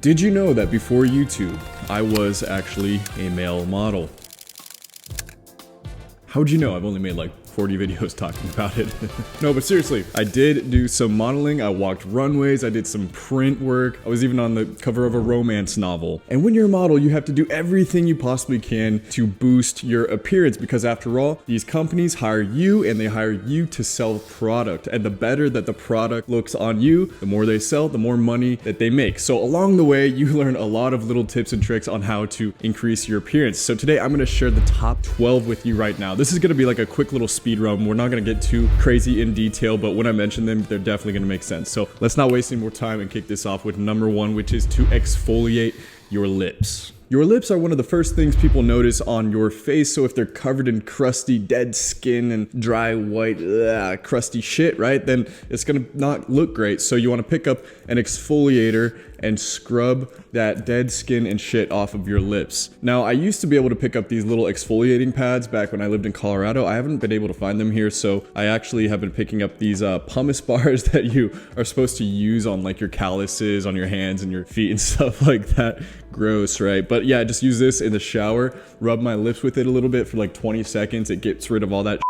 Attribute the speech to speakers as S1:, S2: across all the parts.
S1: Did you know that before YouTube, I was actually a male model? How'd you know? I've only made like 40 videos talking about it. No, but seriously, I did do some modeling. I walked runways. I did some print work. I was even on the cover of a romance novel. And when you're a model, you have to do everything you possibly can to boost your appearance, because after all, these companies hire you and they hire you to sell product. And the better that the product looks on you, the more they sell, the more money that they make. So along the way, you learn a lot of little tips and tricks on how to increase your appearance. So today I'm gonna share the top 12 with you right now. This is gonna be like a quick little speed run. We're not gonna get too crazy in detail, but when I mention them, they're definitely gonna make sense. So let's not waste any more time and kick this off with number one, which is to exfoliate your lips. Your lips are one of the first things people notice on your face, so if they're covered in crusty, dead skin and dry, white, crusty shit, right, then it's gonna not look great. So you wanna pick up an exfoliator and scrub that dead skin and shit off of your lips. Now, I used to be able to pick up these little exfoliating pads back when I lived in Colorado. I haven't been able to find them here, so I actually have been picking up these pumice bars that you are supposed to use on like your calluses, on your hands and your feet and stuff like that. Gross, right? But yeah, just use this in the shower, rub my lips with it a little bit for like 20 seconds. It gets rid of all that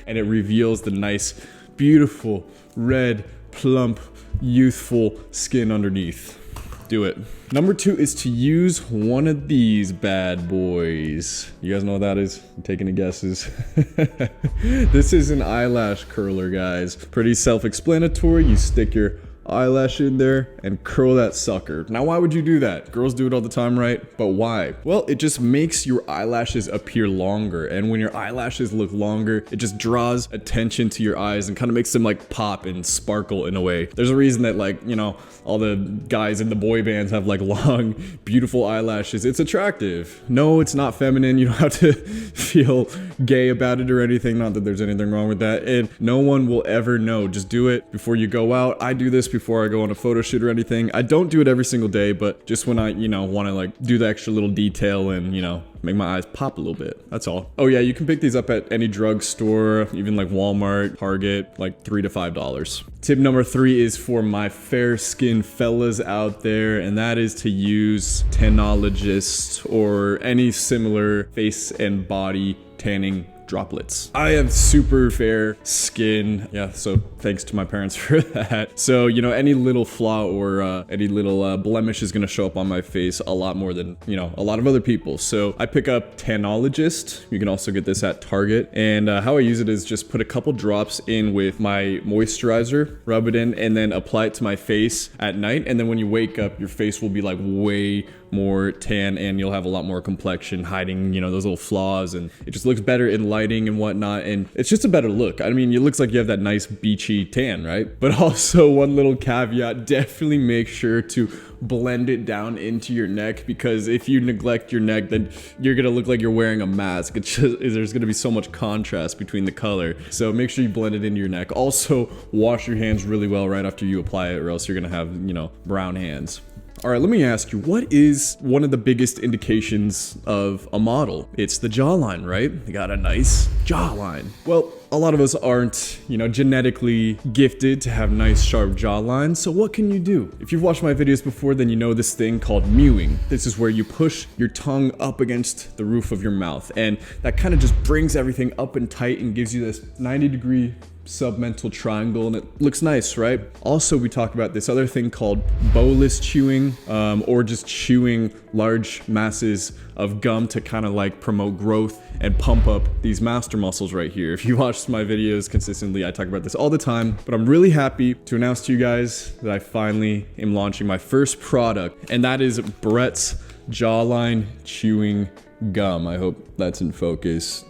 S1: and it reveals the nice, beautiful, red, plump, youthful skin underneath. Do it. Number two is to use one of these bad boys. You guys know what that is? I'm taking the guesses. This is an eyelash curler, guys. Pretty self-explanatory. You stick your eyelash in there and curl that sucker. Now, why would you do that? Girls do it all the time, right? But why? Well, it just makes your eyelashes appear longer. And when your eyelashes look longer, it just draws attention to your eyes and kind of makes them like pop and sparkle in a way. There's a reason that, like, you know, all the guys in the boy bands have like long, beautiful eyelashes. It's attractive. No, it's not feminine. You don't have to feel gay about it or anything. Not that there's anything wrong with that. And no one will ever know. Just do it before you go out. I do this before I go on a photo shoot or anything. I don't do it every single day, but just when I, you know, want to like do the extra little detail and, you know, make my eyes pop a little bit. That's all. Oh yeah, you can pick these up at any drugstore, even like Walmart, Target, like $3 to $5. Tip number three is for my fair skinned fellas out there, and that is to use Tanologist or any similar face and body tanning droplets. I have super fair skin. Yeah, so thanks to my parents for that. So, you know, any little flaw or any little blemish is gonna show up on my face a lot more than, you know, a lot of other people. So I pick up Tanologist. You can also get this at Target. And how I use it is just put a couple drops in with my moisturizer, rub it in, and then apply it to my face at night. And then when you wake up, your face will be like way more tan and you'll have a lot more complexion hiding, you know, those little flaws, and it just looks better in lighting and whatnot, and it's just a better look. I mean, it looks like you have that nice beachy tan, right? But also one little caveat, definitely make sure to blend it down into your neck, because if you neglect your neck, then you're gonna look like you're wearing a mask. It's just, there's gonna be so much contrast between the color. So make sure you blend it into your neck. Also, wash your hands really well right after you apply it, or else you're gonna have, you know, brown hands. All right, let me ask you, what is one of the biggest indications of a model? It's the jawline, right? They got a nice jawline. Well, a lot of us aren't, you know, genetically gifted to have nice, sharp jawlines. So what can you do? If you've watched my videos before, then you know this thing called mewing. This is where you push your tongue up against the roof of your mouth, and that kind of just brings everything up and tight and gives you this 90-degree submental triangle, and it looks nice, right? Also, we talk about this other thing called bolus chewing, or just chewing large masses of gum to kind of like promote growth and pump up these master muscles right here. If you watch my videos consistently, I talk about this all the time, but I'm really happy to announce to you guys that I finally am launching my first product, and that is Brett's Jawline Chewing Gum. I hope that's in focus.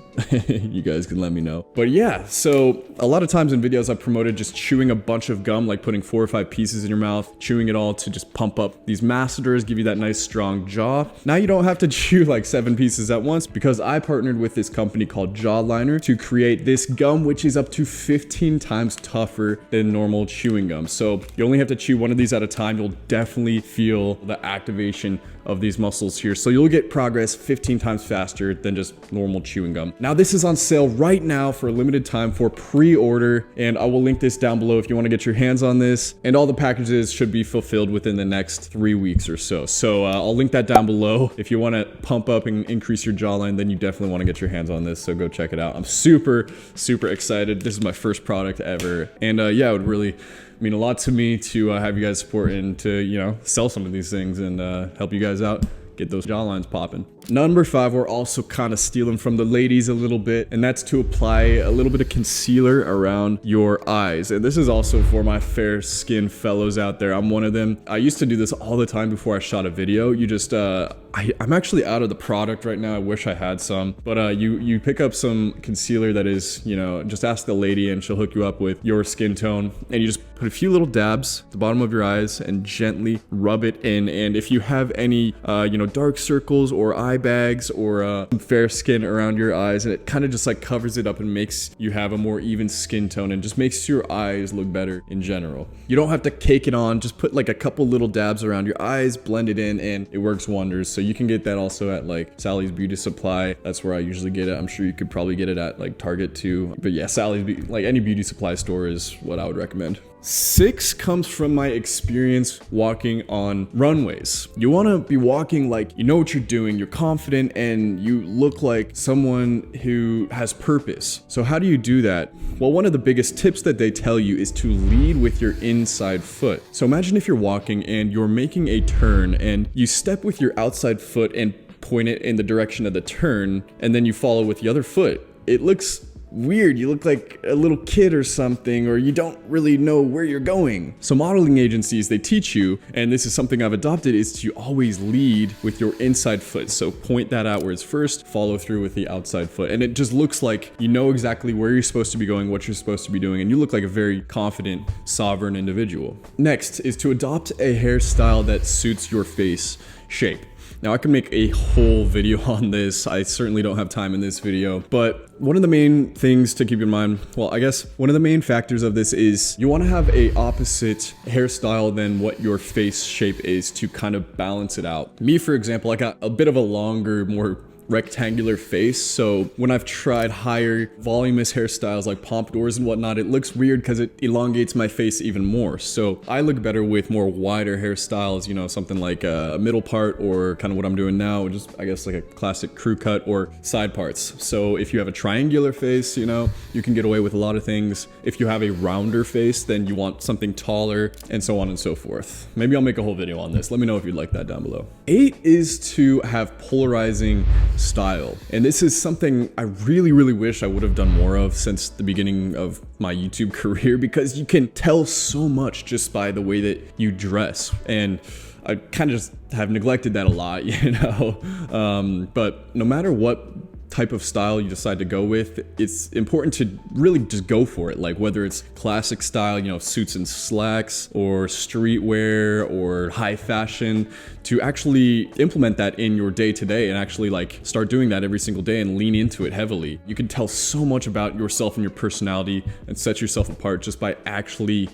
S1: You guys can let me know. But yeah, so a lot of times in videos I promoted just chewing a bunch of gum, like putting 4 or 5 pieces in your mouth, chewing it all to just pump up these masseters, give you that nice strong jaw. Now you don't have to chew like 7 pieces at once, because I partnered with this company called JAWLINER to create this gum, which is up to 15 times tougher than normal chewing gum. So you only have to chew one of these at a time. You'll definitely feel the activation of these muscles here. So you'll get progress 15 times faster than just normal chewing gum. Now this is on sale right now for a limited time for pre-order, and I will link this down below if you want to get your hands on this. And all the packages should be fulfilled within the next 3 weeks or so. So I'll link that down below. If you want to pump up and increase your jawline, then you definitely want to get your hands on this. So go check it out. I'm super excited. This is my first product ever, and yeah, it would really mean a lot to me to have you guys support and to, you know, sell some of these things and help you guys out, get those jawlines popping. Number 5, we're also kind of stealing from the ladies a little bit, and that's to apply a little bit of concealer around your eyes. And this is also for my fair skin fellows out there. I'm one of them. I used to do this all the time before I shot a video. You just, I'm actually out of the product right now. I wish I had some, but you pick up some concealer that is, you know, just ask the lady and she'll hook you up with your skin tone, and you just put a few little dabs at the bottom of your eyes and gently rub it in. And if you have any, you know, dark circles or eye bags or fair skin around your eyes, and it kind of just like covers it up and makes you have a more even skin tone and just makes your eyes look better in general. You don't have to cake it on, just put like a couple little dabs around your eyes, blend it in, and it works wonders. So you can get that also at like Sally's Beauty Supply. That's where I usually get it. I'm sure you could probably get it at like Target too, but yeah, like any beauty supply store is what I would recommend. 6 comes from my experience walking on runways. You want to be walking like you know what you're doing, you're confident, and you look like someone who has purpose. So how do you do that? Well, one of the biggest tips that they tell you is to lead with your inside foot. So imagine if you're walking and you're making a turn and you step with your outside foot and point it in the direction of the turn, and then you follow with the other foot. It looks weird. You look like a little kid or something, or you don't really know where you're going. So modeling agencies, they teach you, and this is something I've adopted, is to always lead with your inside foot. So point that outwards first, follow through with the outside foot, and it just looks like you know exactly where you're supposed to be going, what you're supposed to be doing, and you look like a very confident, sovereign individual. Next is to adopt a hairstyle that suits your face shape. Now I can make a whole video on this. I certainly don't have time in this video, but one of the main things to keep in mind, well, I guess one of the main factors of this is you want to have a opposite hairstyle than what your face shape is to kind of balance it out. Me, for example, I got a bit of a longer, more rectangular face, so when I've tried higher voluminous hairstyles like pompadours and whatnot, it looks weird because it elongates my face even more. So I look better with more wider hairstyles, you know, something like a middle part, or kind of what I'm doing now, just I guess like a classic crew cut or side parts. So if you have a triangular face, you know, you can get away with a lot of things. If you have a rounder face, then you want something taller, and so on and so forth. Maybe I'll make a whole video on this. Let me know if you'd like that down below. 8 is to have polarizing style, and this is something I really wish I would have done more of since the beginning of my YouTube career, because you can tell so much just by the way that you dress, and I kind of just have neglected that a lot, you know. But no matter what type of style you decide to go with, it's important to really just go for it. Like whether it's classic style, you know, suits and slacks, or streetwear, or high fashion, to actually implement that in your day-to-day and actually like start doing that every single day and lean into it heavily. You can tell so much about yourself and your personality and set yourself apart just by actually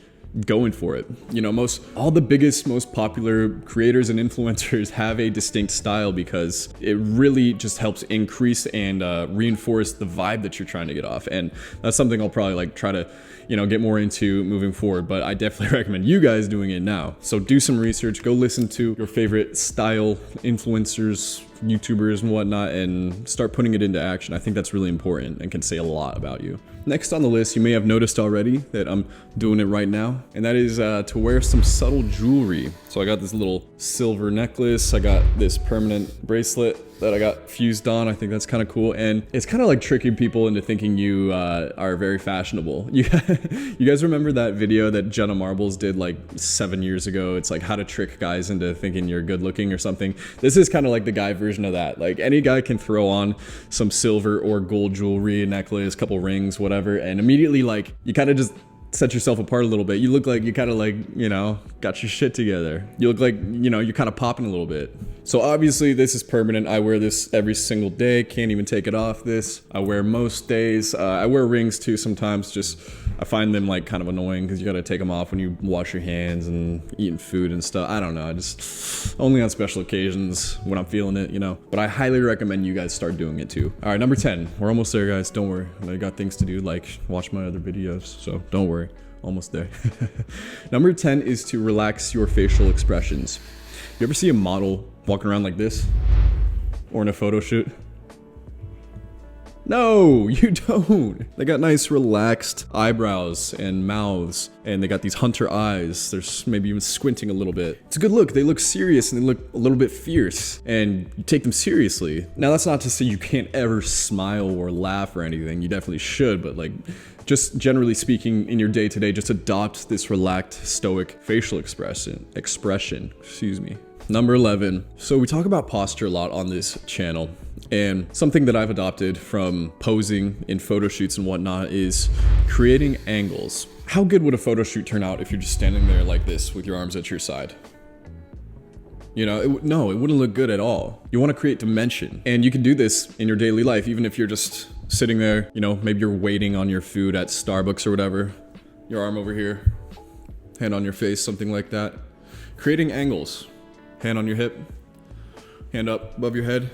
S1: going for it. You know, all the biggest, most popular creators and influencers have a distinct style because it really just helps increase and reinforce the vibe that you're trying to get off. And that's something I'll probably like try to, you know, get more into moving forward, but I definitely recommend you guys doing it now. So do some research, go listen to your favorite style influencers, YouTubers and whatnot, and start putting it into action. I think that's really important and can say a lot about you. Next on the list, you may have noticed already that I'm doing it right now, and that is to wear some subtle jewelry. So I got this little silver necklace, I got this permanent bracelet that I got fused on. I think that's kind of cool, and it's kind of like tricking people into thinking you are very fashionable. You guys remember that video that Jenna Marbles did like 7 years ago? It's like how to trick guys into thinking you're good looking or something. This is kind of like the guy version of that. Like any guy can throw on some silver or gold jewelry, a necklace, couple rings, whatever, and immediately like you kind of just set yourself apart a little bit. You look like you kind of like, you know, got your shit together. You look like, you know, you're kind of popping a little bit. So obviously this is permanent. I wear this every single day. Can't even take it off this. I wear most days. I wear rings too sometimes. Just, I find them like kind of annoying because you got to take them off when you wash your hands and eating food and stuff. I don't know. I just only on special occasions when I'm feeling it, you know. But I highly recommend you guys start doing it too. All right, number 10. We're almost there, guys. Don't worry. I got things to do, like watch my other videos. So don't worry. Almost there. Number 10 is to relax your facial expressions. You ever see a model walking around like this? Or in a photo shoot? No, you don't. They got nice relaxed eyebrows and mouths, and they got these hunter eyes. They're maybe even squinting a little bit. It's a good look. They look serious and they look a little bit fierce, and you take them seriously. Now, that's not to say you can't ever smile or laugh or anything. You definitely should, but like, just generally speaking, in your day-to-day, just adopt this relaxed, stoic facial expression, excuse me. Number 11. So we talk about posture a lot on this channel, and something that I've adopted from posing in photo shoots and whatnot is creating angles. How good would a photo shoot turn out if you're just standing there like this with your arms at your side? You know, no, it wouldn't look good at all. You want to create dimension, and you can do this in your daily life, even if you're just sitting there, you know, maybe you're waiting on your food at Starbucks or whatever. Your arm over here, hand on your face, something like that. Creating angles. Hand on your hip, hand up above your head,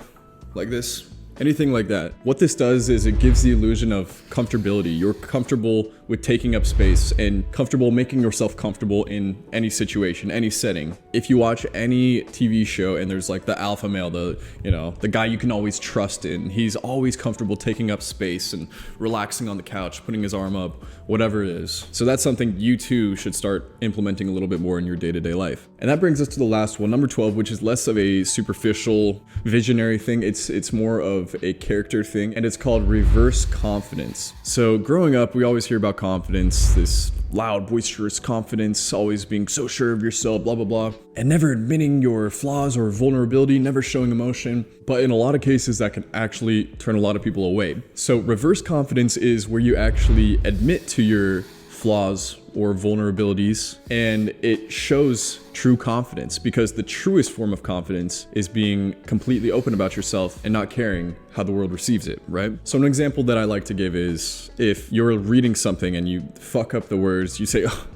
S1: like this. Anything like that. What this does is it gives the illusion of comfortability. You're comfortable with taking up space and comfortable making yourself comfortable in any situation, any setting. If you watch any TV show and there's like the alpha male, the guy you can always trust in, he's always comfortable taking up space and relaxing on the couch, putting his arm up, whatever it is. So that's something you too should start implementing a little bit more in your day-to-day life. And that brings us to the last one, number 12, which is less of a superficial visionary thing. It's more of a character thing, and it's called reverse confidence. So growing up, we always hear about confidence, this loud, boisterous confidence, always being so sure of yourself, blah, blah, blah, and never admitting your flaws or vulnerability, never showing emotion. But in a lot of cases, that can actually turn a lot of people away. So reverse confidence is where you actually admit to your flaws or vulnerabilities, and it shows true confidence, because the truest form of confidence is being completely open about yourself and not caring how the world receives it, right? So an example that I like to give is if you're reading something and you fuck up the words, you say, oh,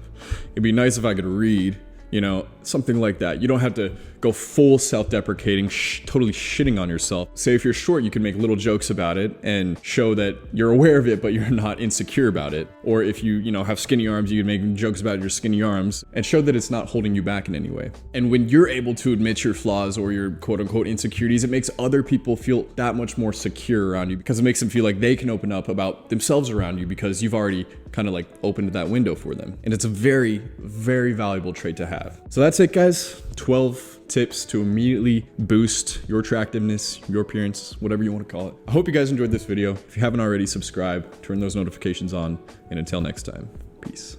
S1: it'd be nice if I could read, you know, something like that. You don't have to go full self-deprecating, totally shitting on yourself. Say if you're short, you can make little jokes about it and show that you're aware of it, but you're not insecure about it. Or if you have skinny arms, you can make jokes about your skinny arms and show that it's not holding you back in any way. And when you're able to admit your flaws or your quote unquote insecurities, it makes other people feel that much more secure around you, because it makes them feel like they can open up about themselves around you because you've already kind of like opened that window for them. And it's a very, very valuable trait to have. So that's it, guys. 12 tips to immediately boost your attractiveness, your appearance, whatever you want to call it. I hope you guys enjoyed this video. If you haven't already, subscribe, turn those notifications on, and until next time, peace.